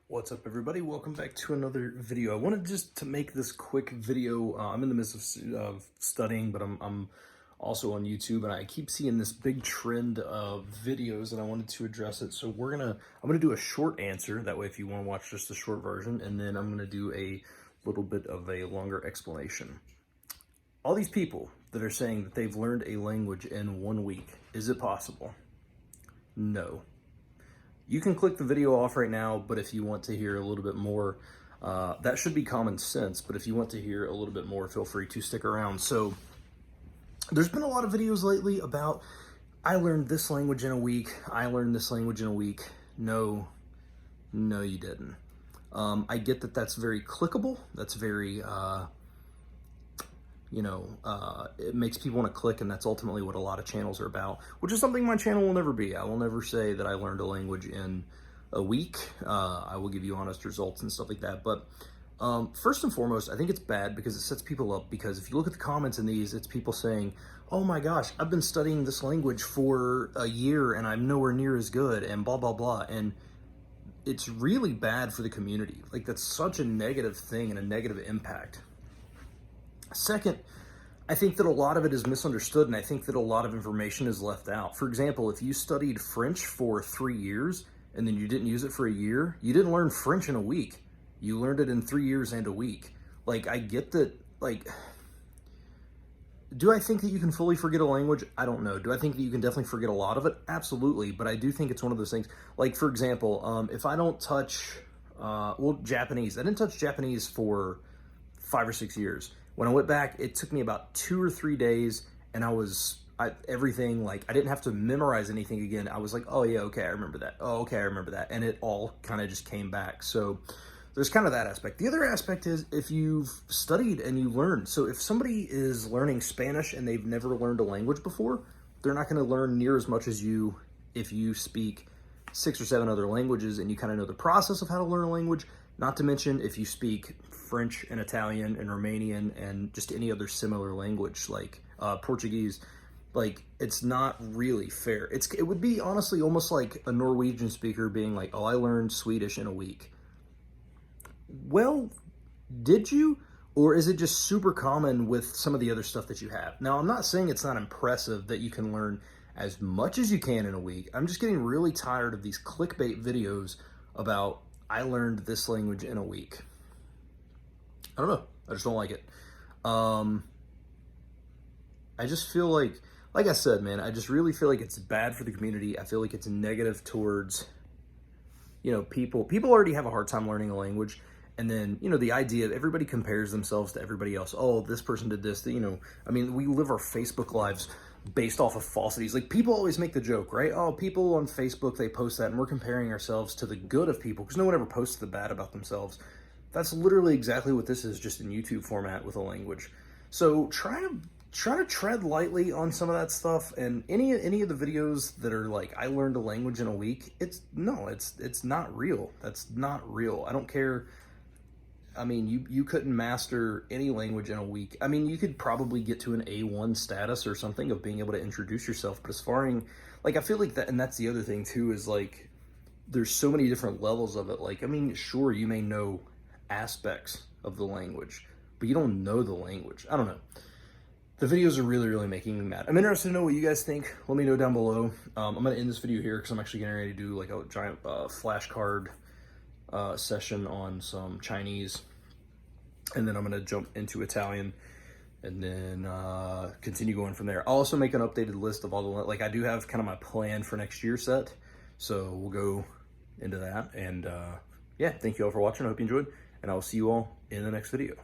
What's up, everybody? Welcome back to another video. I wanted just to make this quick video. I'm in the midst of studying, but I'm also on YouTube, and I keep seeing this big trend of videos, and I wanted to address it. So I'm gonna do a short answer. That way, if you want to watch just the short version, and then I'm gonna do a little bit of a longer explanation. All these people that are saying that they've learned a language in 1 week, is it possible? No. You can click the video off right now, but if you want to hear a little bit more, that should be common sense, but if you want to hear a little bit more, feel free to stick around. So there's been a lot of videos lately about, I learned this language in a week, I learned this language in a week. No, you didn't. I get that that's very clickable, that's very, it makes people want to click, and that's ultimately what a lot of channels are about, which is something my channel will never be. I will never say that I learned a language in a week. I will give you honest results and stuff like that. But first and foremost, I think it's bad because it sets people up, because if you look at the comments in these, it's people saying, oh my gosh, I've been studying this language for a year and I'm nowhere near as good, and blah, blah, blah. And it's really bad for the community. Like, that's such a negative thing and a negative impact. Second, I think that a lot of it is misunderstood, and I think that a lot of information is left out. For example, if you studied French for 3 years and then you didn't use it for a year, you didn't learn French in a week. You learned it in 3 years and a week. Like, I get that, like, do I think that you can fully forget a language? I don't know. Do I think that you can definitely forget a lot of it? Absolutely, but I do think it's one of those things. Like, for example, if I don't touch, Japanese. I didn't touch Japanese for 5 or 6 years. When I went back, it took me about 2 or 3 days, and everything, like, I didn't have to memorize anything again. I was like, oh yeah, okay, I remember that. Oh, okay, I remember that. And it all kind of just came back. So there's kind of that aspect. The other aspect is if you've studied and you learned. So if somebody is learning Spanish and they've never learned a language before, they're not going to learn near as much as you if you speak 6 or 7 other languages and you kind of know the process of how to learn a language. Not to mention if you speak French and Italian and Romanian and just any other similar language, like Portuguese. Like, it's not really fair. It would be honestly almost like a Norwegian speaker being like, oh, I learned Swedish in a week. Well, did you? Or is it just super common with some of the other stuff that you have? Now, I'm not saying it's not impressive that you can learn as much as you can in a week. I'm just getting really tired of these clickbait videos about, I learned this language in a week. I don't know. I just don't like it. I just feel like I said, man, I just really feel like it's bad for the community. I feel like it's negative towards, people. People already have a hard time learning a language. And then, the idea of everybody compares themselves to everybody else. Oh, this person did this. We live our Facebook lives based off of falsities. Like, people always make the joke, right? Oh, people on Facebook, they post that, and we're comparing ourselves to the good of people, because no one ever posts the bad about themselves. That's literally exactly what this is, just in YouTube format with a language. So try to tread lightly on some of that stuff. And any of the videos that are like, I learned a language in a week, it's not real. That's not real. I don't care. You couldn't master any language in a week. You could probably get to an A1 status or something of being able to introduce yourself. But as far as, like, I feel like that, and that's the other thing too, is like, there's so many different levels of it. Like, sure, you may know aspects of the language, but you don't know the language. I don't know. The videos are really, really making me mad. I'm interested to know what you guys think. Let me know down below. I'm going to end this video here because I'm actually getting ready to do like a giant flashcard session on some Chinese, and then I'm going to jump into Italian, and then continue going from there. I'll also make an updated list of all the, like, I do have kind of my plan for next year set, so we'll go into that. And yeah, thank you all for watching. I hope you enjoyed, and I'll see you all in the next video.